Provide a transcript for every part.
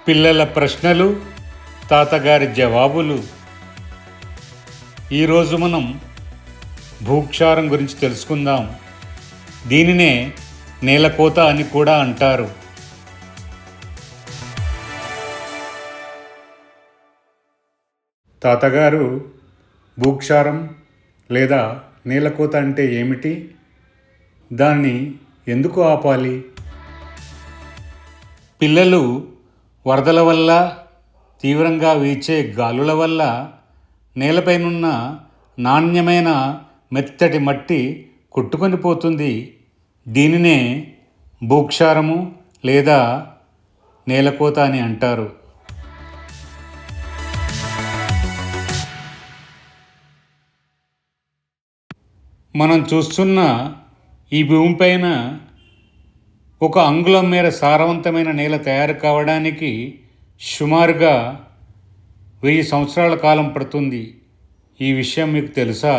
పిల్లల ప్రశ్నలు, తాతగారి జవాబులు. ఈరోజు మనం భూక్షారం గురించి తెలుసుకుందాం. దీనినే నేలకోత అని కూడా అంటారు. తాతగారు, భూక్షారం లేదా నేలకోత అంటే ఏమిటి? దాన్ని ఎందుకు ఆపాలి? పిల్లలు వరదల వల్ల, తీవ్రంగా వీచే గాలుల వల్ల నేలపైనున్న నాణ్యమైన మెత్తటి మట్టి కొట్టుకొని పోతుంది. దీనినే భూక్షారము లేదా నేలకోత అని అంటారు. మనం చూస్తున్న ఈ భూమిపైన ఒక అంగుళం మేర సారవంతమైన నేల తయారు కావడానికి సుమారుగా 1000 సంవత్సరాల కాలం పడుతుంది. ఈ విషయం మీకు తెలుసా?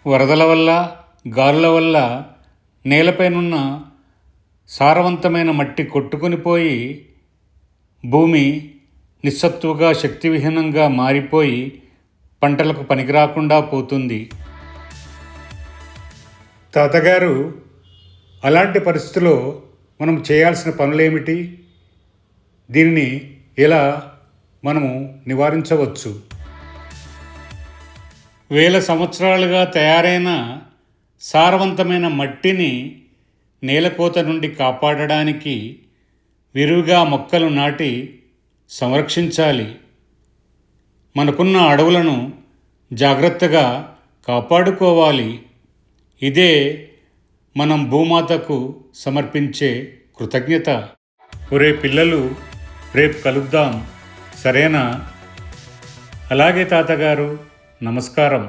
వరదల వల్ల, గాలుల వల్ల నేలపైనున్న సారవంతమైన మట్టి కొట్టుకొని పోయి భూమి నిస్సత్తుగా, శక్తివిహీనంగా మారిపోయి పంటలకు పనికిరాకుండా పోతుంది. తాతగారు, అలాంటి పరిస్థితుల్లో మనం చేయాల్సిన పనులేమిటి? దీనిని ఎలా మనము నివారించవచ్చు? వేల సంవత్సరాలుగా తయారైన సారవంతమైన మట్టిని నేలకోత నుండి కాపాడడానికి విరివిగా మొక్కలు నాటి సంరక్షించాలి. మనకున్న అడవులను జాగ్రత్తగా కాపాడుకోవాలి. ఇదే మనం భూమాతకు సమర్పించే కృతజ్ఞత. ఒరే పిల్లలు, రేపు కలుద్దాం, సరేనా? అలాగే తాతగారు, నమస్కారం.